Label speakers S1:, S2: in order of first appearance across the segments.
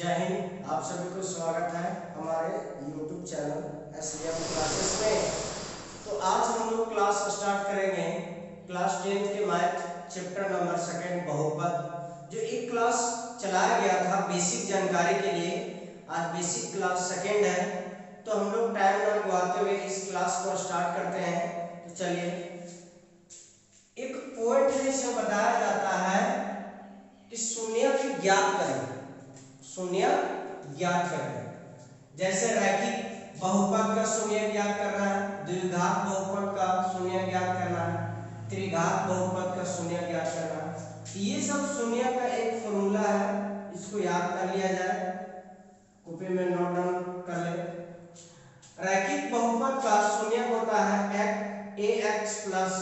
S1: जय हिंद। आप सभी को स्वागत है हमारे YouTube चैनल SVM क्लासेस में। तो आज हम लोग क्लास स्टार्ट करेंगे क्लास 10 के मैथ चैप्टर नंबर 2 बहुपद। जो एक क्लास चलाया गया था बेसिक जानकारी के लिए, आज बेसिक क्लास 2 है। तो हम लोग टाइम ना गवाते हुए इस क्लास को स्टार्ट करते हैं। तो चलिए, एक पॉइंट में से बताया जाता है कि शून्य की ज्ञात करें, शून्य ज्ञात करें। जैसे रैखिक बहुपद का शून्य ज्ञात करना है, द्विघात बहुपद का शून्य ज्ञात करना है, त्रिघात बहुपद का शून्य ज्ञात करना है। ये सब शून्य का एक फॉर्मूला है, इसको याद कर लिया जाए, कॉपी में नोट डाउन कर ले। रैखिक बहुपद का शून्य होता है ax plus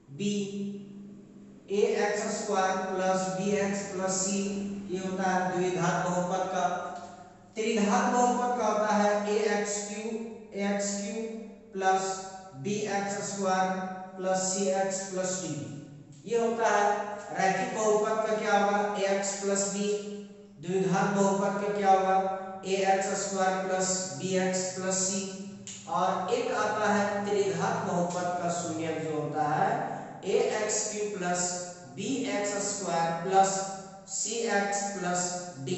S1: b ax square plus bx plus c, ये होता है द्विघात बहुपद का। त्रिघात बहुपद का होता है ax cube plus bx square plus cx plus d, ये होता है रैखिक बहुपद का। क्या होगा? ax plus b। द्विघात बहुपद का क्या होगा? ax square plus bx plus c। और एक आता है त्रिघात बहुपद का शून्य, जो होता है ax cube plus bx square plus cx plus d,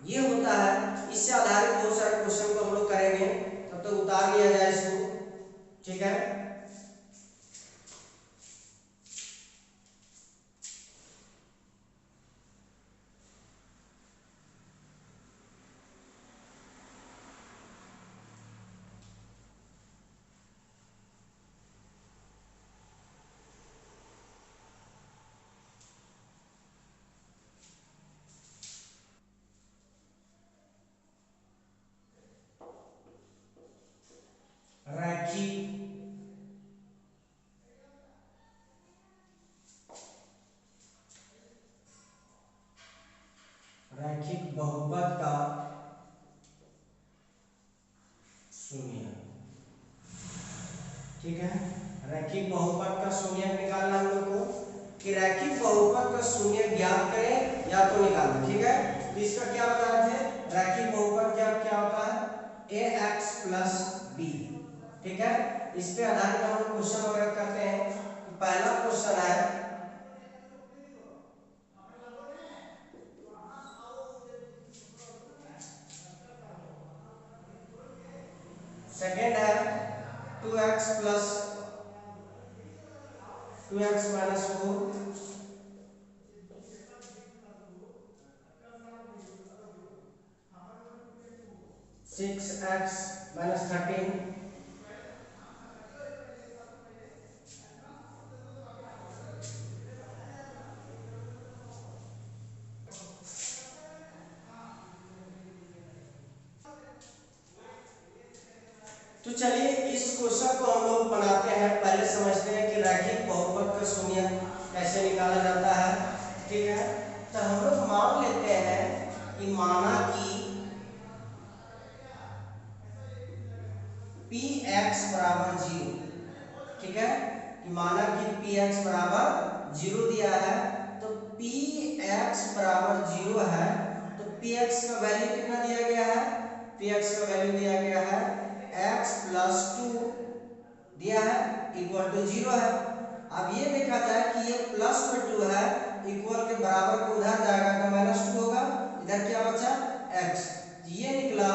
S1: ये होता है। इससे आधारित बहुत सारे क्वेश्चन को हम लोग करेंगे, तब तक उतार लिया जाए इसको, ठीक है। रैखिक बहुपद का शून्य, ठीक है। रैखिक बहुपद का शून्य निकालना हम लोग को, कि रैखिक बहुपद का शून्य ज्ञात करें या तो निकालना, ठीक है। तो इसका क्या बता रहे थे? रैखिक बहुपद क्या होता है? ax प्लस b, ठीक है। इस पे आधारित हम लोग क्वेश्चन वगैरह करते हैं। तो पहला क्वेश्चन है, सेकेंड है 2x plus 2x minus 4, 6x minus 13, तो चलिए इस क्वेश्चन को हम लोग बनाते हैं। पहले समझते हैं कि रैखिक बहुपद का शून्य कैसे निकाला जाता है, ठीक है। तो हम लोग मान लेते हैं कि माना कि px बराबर 0, ठीक है। कि माना कि px बराबर 0 दिया है, तो px बराबर 0 है, तो px का वैल्यू कितना दिया गया है? px का वैल्यू दिया गया है x प्लस 2 दिया है, इक्वल टू 0 है। अब ये देखा जाए कि ये प्लस में 2 है, इक्वल के बराबर को उधर जाएगा तो माइनस 2 होगा, इधर क्या बचा? x, ये निकला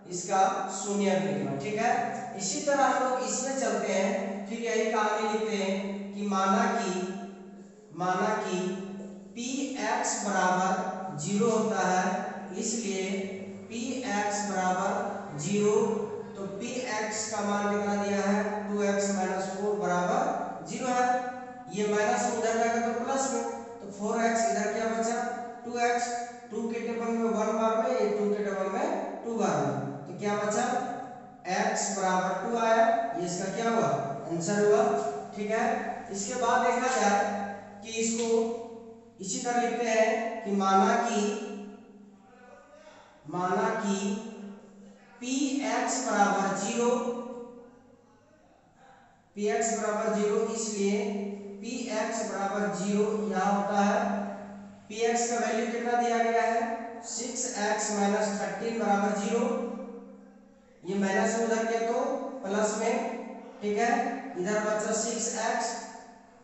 S1: इसका शून्य निकला, ठीक है। इसी तरह हम लोग इसमें चलते हैं, फिर यही कहानी लिखते हैं कि माना कि px बराबर 0 होता है, इसलिए px बराबर 0, तो px का मान कितना दिया है? 2x माइनस 4 बराबर 0 है। ये माइनस उधर जाएगा तो प्लस में, तो 4x, इधर क्या बचा? 2x, 2 के टेबल में 1 बार में, ये 2 के टेबल में 2 बार में, तो क्या बचा? x बराबर 2 आया, ये इसका क्या हुआ? आंसर हुआ, ठीक है। इसके बाद देखा जाए कि इसको इसी तरह लिखते हैं कि माना कि px बराबर 0, इसलिए px बराबर 0 यहाँ होता है पी एक्स का वैल्यू कितना दिया गया है 6x माइनस 13 बराबर 0। ये माइनस में उधर किया तो प्लस में, ठीक है, इधर बचा 6x।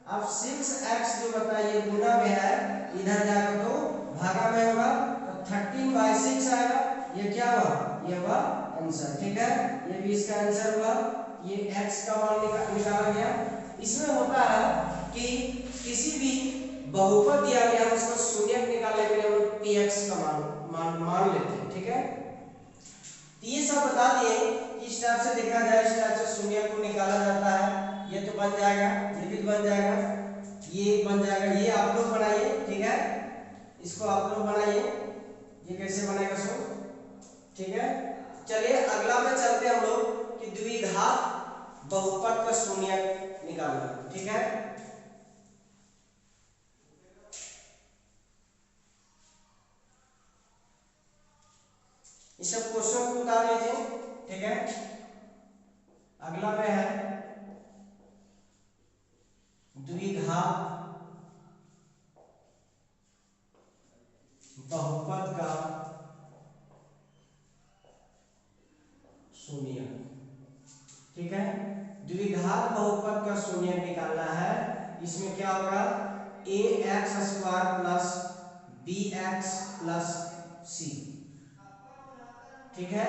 S1: अब 6x जो बता ये गुना में है, इधर जाकर तो भागा में होगा, तो 13/6 आएगा। ये क्या हुआ, ये हुआ आंसर, ठीक है, ये भी इसका आंसर हुआ। ये x का मान निकाला गया। इसमें होता है कि किसी भी बहुपद दिया गया है उसका शून्यक निकालने के लिए हम लोग px का मान लेते हैं, ठीक है। तो ये सब बता दिए कि इस टाइप से देखा जाए, इस टाइप से शून्यक को निकाला जाता है। ये तो बन जाएगा, ये भी बन जाएगा, ये बन जाएगा। ये आप लोग बनाइए, ठीक है, इसको आप लोग बनाइए, ये कैसे बनेगा सो, ठीक है। चलिए अगला में चलते हैं हम लोग कि द्विघात बहुपद का शून्यक निकालना, ठीक है। इस सब क्वेश्चन को उतार लीजिए, ठीक है। अगला में है द्विघात बहुपद का शून्यक, ठीक है। द्विघात बहुपद का शून्यक निकालना है। इसमें क्या होगा, ax² plus bx plus c, ठीक है।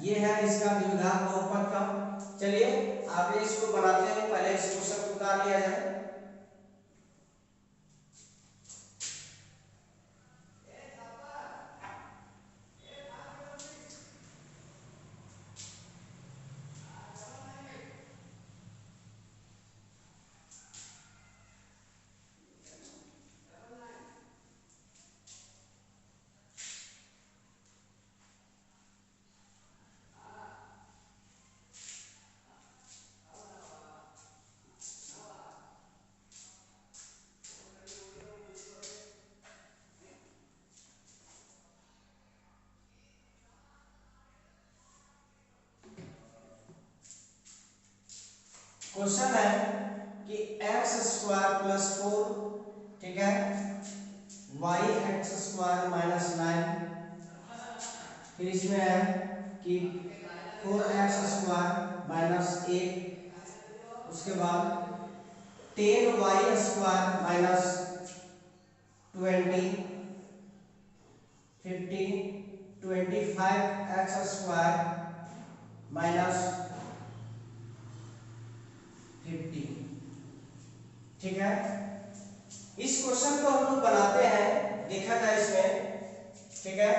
S1: ये है इसका द्विघात बहुपद का। चलिए आगे इसको बनाते हैं, पहले इस क्वेश्चन को उतार लिया जाए। क्वेश्चन है कि x² प्लस 4, ठीक है, yx² माइनस 9, फिर इसमें है कि 4x² माइनस 1, उसके बाद 10y² माइनस 20, 50, 25x² माइनस 50, ठीक है। इस क्वेश्चन को हम लोग बनाते हैं, देखा जाए इसमें, ठीक है।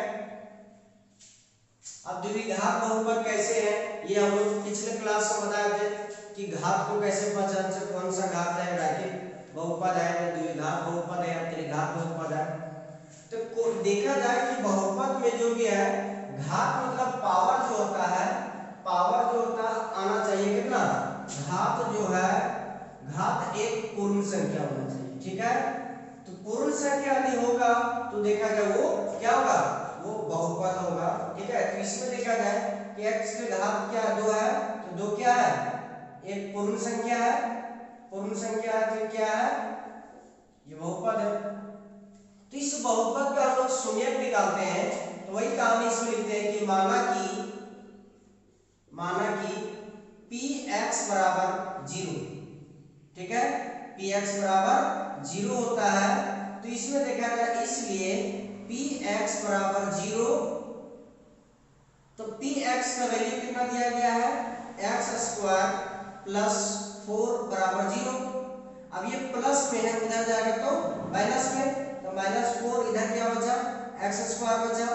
S1: अब द्विघात बहुपद कैसे है, ये हम लोग पिछले क्लास में बताए थे कि घात को कैसे पहचान से कौन सा घात है, रैखिक बहुपद है या द्विघात बहुपद है या त्रिघात बहुपद है। तो देखा जाए कि बहुपद में जो भी है, घात मतलब पावर जो होता है, पावर जो होता आना चाहिए कितना, घात जो है, घात एक पूर्ण संख्या होना चाहिए, ठीक है। तो पूर्ण संख्या यदि होगा तो देखा जाए वो क्या होगा, वो बहुपद होगा, ठीक है। तो इसमें देखा जाए कि x के घात क्या 2 है, तो 2 क्या है, एक पूर्ण संख्या है, पूर्ण संख्या है तो क्या है, ये बहुपद है। तो इस बहुपद का हम लोग शून्यक निकालते हैं, तो वही काम इसमें लिखते हैं कि माना कि px बराबर 0, ठीक है, px बराबर 0 होता है। तो इसमें देखा जाए, इसलिए px बराबर 0, तो px का वैल्यू कितना दिया गया है, x² प्लस 4 बराबर 0। अब ये प्लस में है, उधर जाएगा तो माइनस में, तो -4 इधर क्या बचा, x² बचा।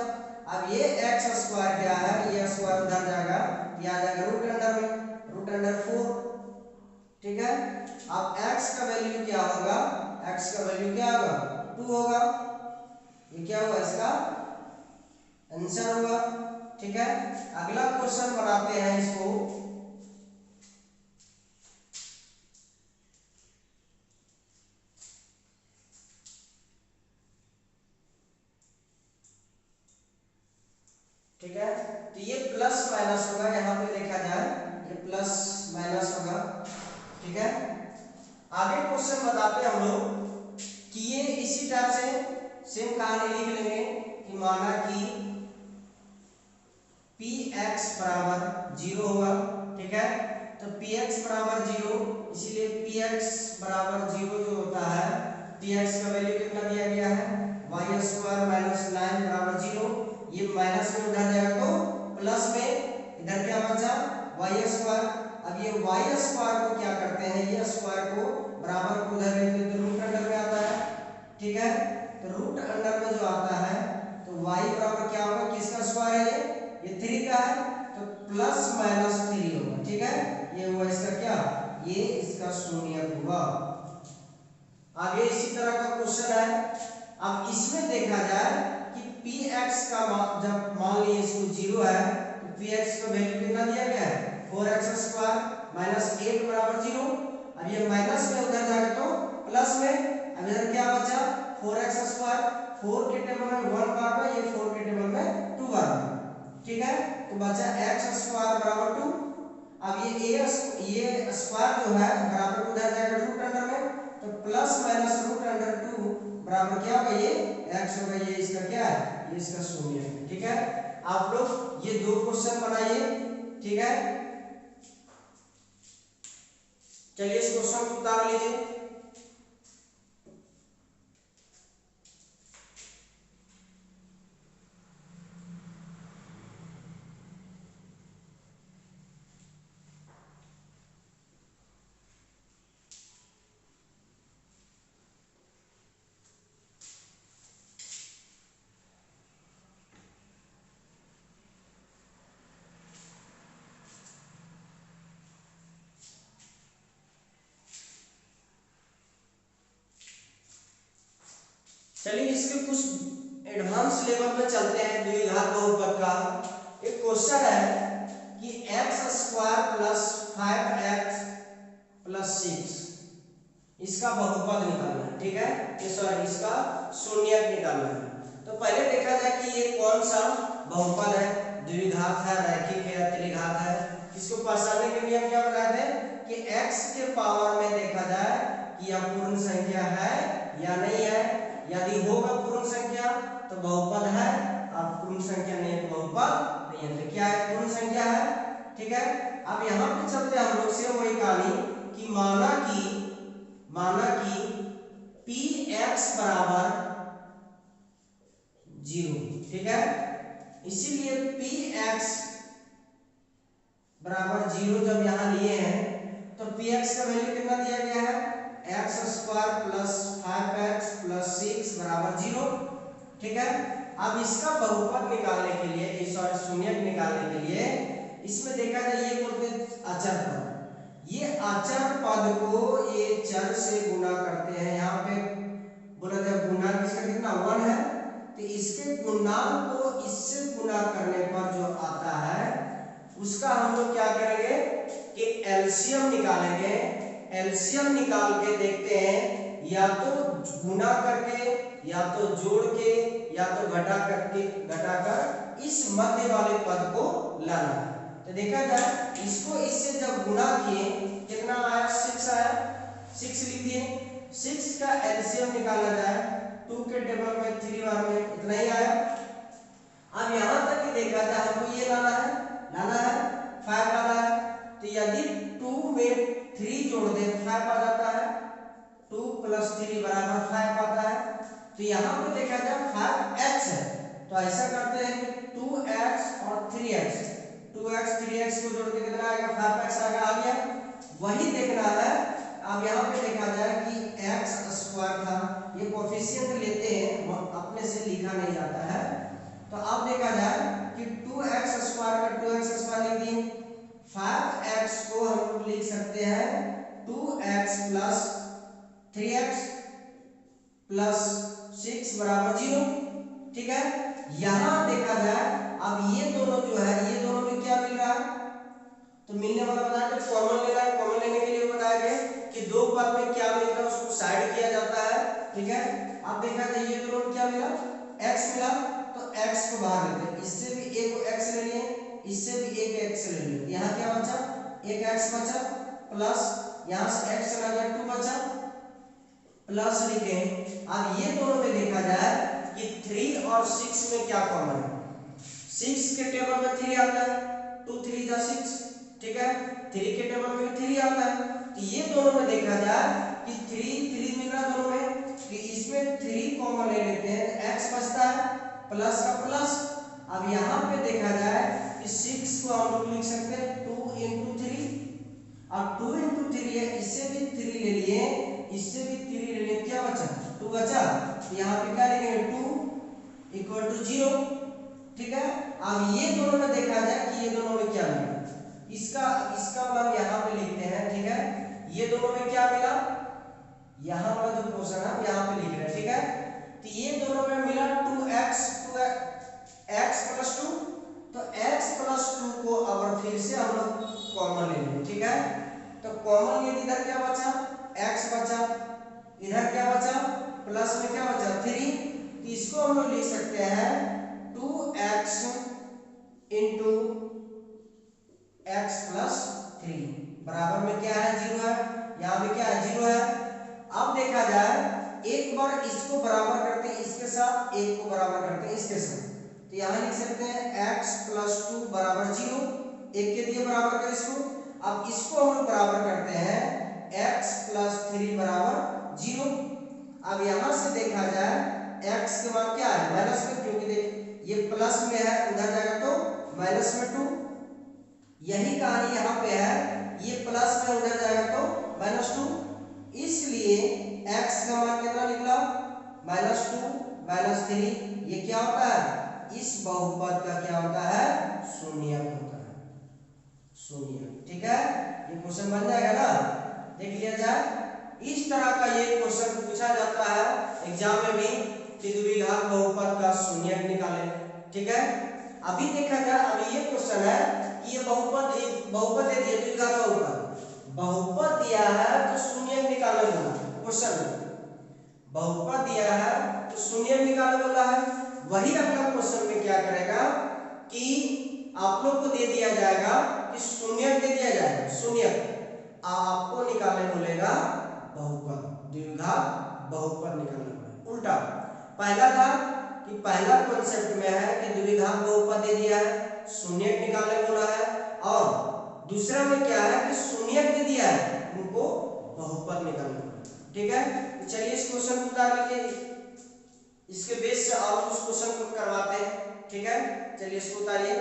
S1: अब ये x² क्या है, ये स्क्वायर उधर जाएगा, ये आ जाएगा रूट अंडर में, रूट अंडर 4, ठीक है। अब x का वैल्यू क्या होगा, x का वैल्यू क्या होगा, 2 होगा। ये क्या हुआ, इसका आंसर हुआ, ठीक है। अगला क्वेश्चन बनाते हैं इसको, ठीक है। तो ये प्लस माइनस होगा, यहाँ पे देखा जाए ये प्लस माइनस होगा, ठीक है। आगे क्वेश्चन बताते हैं हम लोग कि ये इसी टाइप से सेम कहानी लिख लेंगे कि माना कि पी एक्स बराबर 0 होगा, ठीक है। तो पी एक्स बराबर 0, इसीलिए पी एक्स बराबर 0 जो होता है, पी एक्स का वैल्यू कितना दिया गया है, वाई स्क्वायर माइनस 9 बराबर 0। ये माइनस में उधर जाएगा तो प्लस में, इधर क्या बचा, वाई स्क्वायर। अब ये वाई स्क्वायर को क्या करते हैं, ये स्क्वायर को बराबर को उधर लेते हैं तो रूट अंडर में आता है, ठीक है। तो रूट अंडर में जो आता है तो y बराबर क्या होगा, किसका स्क्वायर है, ये 3 का है, तो प्लस माइनस 3 होगा, ठीक है। ये हुआ इसका क्या, ये इसका शून्य हुआ। आगे इसी तरह का क्वेश्चन है। अब इसमें देखा जाए कि px का जब मान लीजिए इसको 0 है तो px का वैल्यू कितना दिया गया है, 4x स्क्वायर माइनस 8 बराबर 0। अब ये माइनस में उधर जाएगा तो प्लस में, अब इधर क्या बचा, 4x स्क्वायर, 4 के टेबल में 1 बार में, ये 4 के टेबल में 2 बार में, ठीक है। तो बचा x स्क्वायर बराबर 2। अब ये स्क्वायर जो है बराबर उधर जाएगा रूट अंडर में, तो प्लस माइनस रूट अंडर 2 बराबर क्या होगा, ये x होगा, ये इसका क्या है, ये इसका शून्य है, ठीक है। आप लोग ये 2 क्वेश्चन बनाइए, ठीक है। चलिए इस क्वेश्चन को उतार लीजिए। चलिए इसके कुछ एडवांस लेवल में चलते हैं। द्विघात बहुपद का एक क्वेश्चन है कि x square plus 5x plus 6 इसका बहुपद निकालना है, ठीक है। ये सॉरी, इसका शून्यक निकालना है। तो पहले देखा जाए कि ये कौन सा बहुपद है, द्विघात है, रैखिक है या त्रिघात है। इसको पहचानने के नियम क्या बताए थे कि x के पावर में देखा जाए कि यह पूर्ण संख्या है या नहीं है। यदि होगा पूर्ण संख्या तो बहुपद है, और पूर्ण संख्या नहीं है तो बहुपद नहीं है। तो क्या है, पूर्ण संख्या है, ठीक है। अब यहाँ पे चलते हैं हम लोग से वही कहानी कि माना कि px बराबर 0, ठीक है। इसीलिए px बराबर 0 जब यहाँ लिए हैं तो px का वैल्यू कितना दिया गया है, x square plus 5x plus 6 बराबर 0, ठीक है। अब इसका बहुपद निकालने के लिए, सॉरी शून्यक निकालने के लिए इसमें देखा जाए ये बोलते हैं अचर पद। ये अचर पद को ये चर से गुणा करते हैं। यहाँ पे बोला जाए गुणा इसका कितना 1 है, तो इसके गुणांक को इससे गुणा करने पर जो आता है उसका हम लोग क्या करेंगे कि एलसीएम निकालेंगे। एलसीएम निकाल के देखते हैं, या तो गुणा करके, या तो जोड़ के, या तो घटाकर इस मध्य वाले पद को लाना है। तो देखा जाए इसको इससे जब गुणा किए कितना आया, 6 आया, 6 लिख दिए। 6 का एलसीएम निकाला जाए 2 के टेबल में 3 बार में इतना ही आया। अब यहाँ तक कि देखा जाए हमको ये लाना है 5 लाना है। तो यदि 2 में 3 जोड़ दे 5 आ जाता है, 2 प्लस 3 बराबर 5 आता है। तो यहाँ पे देखा जाए 5x है, तो ऐसा करते हैं कि 2x और 3x, 2x 3x को जोड़ के कितना आएगा, 5x आएगा, आ गया। वही देखना है। अब यहाँ पे देखा जाए कि x स्क्वायर था, ये कोफिशिएंट लेते हैं, अपने से लिखा नहीं जाता है। तो अब देखा जाए कि 2x स्क्वायर का 2x स्क्वायर लिख दिए, 5x को हम लोग लिख सकते हैं 2x प्लस 3x प्लस 6 बराबर 0, ठीक है। यहां देखा जाए अब ये दोनों जो है, ये दोनों में क्या मिल रहा है, तो मिलने वाला बताया कि कॉमन लेना है। कॉमन लेने के लिए बताया गया कि दो पद में क्या मिल रहा है उसको साइड किया जाता है, ठीक है। अब देखा जाए ये दोनों में क्या मिला, x मिला, तो x को बाहर लेते हैं। इससे भी एक x ले लिए, इससे भी एक x ले लिए, यहाँ क्या बचा, एक x बचा, प्लस यहाँ से x चला गया 2 बचा, प्लस लिखे। अब ये दोनों में देखा जाए कि 3 और 6 में क्या कॉमन है। 6 के टेबल में 3 आता है, 2 3 जा 6, ठीक है। 3 के टेबल में भी 3 आता है, तो ये दोनों में देखा जाए कि 3 3 मिल रहा दोनों में, तो इसमें 3 कॉमन ले लेते हैं, तो x बचता है प्लस का प्लस। अब यहाँ पे देखा जाए कि 6 को हम लोग लिख सकते हैं 2 into 3, अब 2 into 3 है, इससे भी 3 ले लिए, इससे भी 3 ले लिए, क्या बचा 2 बचा, तो यहाँ पे क्या लिखेंगे 2 इक्वल टू 0, ठीक है। अब ये दोनों में देखा जाए कि ये दोनों में क्या मिला, इसका मतलब यहाँ पे लिखते हैं, ठीक है। ये दोनों में क्या मिला, यहाँ वाला जो पोर्शन है यहाँ पे लिख रहे हैं, ठीक है। तो ये दोनों में मिला 2x प्लस 2, तो x प्लस 2 को अब फिर से हम लोग कॉमन ले लेंगे, ठीक है। तो कॉमन लिए इधर क्या बचा, x बचा, इधर क्या बचा, प्लस में क्या बचा 3, तो इसको हम लोग लिख सकते हैं 2x इंटू x प्लस 3 बराबर में क्या है 0 है, यहाँ पे क्या है 0 है। अब देखा जाए एक बार इसको बराबर करते हैं इसके साथ, एक को बराबर करते हैं इसके साथ, तो यहाँ लिख सकते हैं x प्लस 2 बराबर 0, एक के दिए बराबर कर इसको। अब इसको हम लोग बराबर करते हैं x प्लस 3 बराबर 0। अब यहाँ से देखा जाए x के बाद क्या है माइनस में, क्योंकि देख ये प्लस में है, उधर जाएगा तो माइनस में 2, यही कहानी यहाँ पे है, ये प्लस में उधर जाएगा तो माइनस 2, इसलिए x का मान कितना निकला -2 -3, ये क्या होता है इस बहुपद का क्या होता है शून्यक होता है, शून्यक, ठीक है। ये क्वेश्चन बन जाएगा ना, देख लिया जाए। इस तरह का ये क्वेश्चन पूछा जाता है एग्जाम में भी कि द्विघात बहुपद का शून्यक निकालें, ठीक है। अभी देखा जाए, अभी ये क्वेश्चन है कि ये बहुपद दे दिया, द्विघात बहुपद दिया है तो शून्यक निकालना बोला क्वेश्चन में, बहुपद दिया है तो शून्यक निकालना बोला है। वही अगला क्वेश्चन में क्या करेगा कि आप लोग को दे दिया जाएगा कि शून्यक दे दिया जाएगा, शून्यक आपको निकालने बोलेगा बहुपद, द्विघात बहुपद निकालना बोलेगा। उल्टा पहला था कि पहला कॉन्सेप्ट में है कि द्विघात बहुपद दे दिया है, शून्यक निकालने बोला है, और दूसरा में क्या है कि शून्यक दे दिया है, उनको बहुपद निकालना बोला, ठीक है। तो चलिए इस क्वेश्चन को उतार लीजिए, इसके बेस से और उस क्वेश्चन को करवाते हैं, ठीक है। चलिए इसको उतारिए।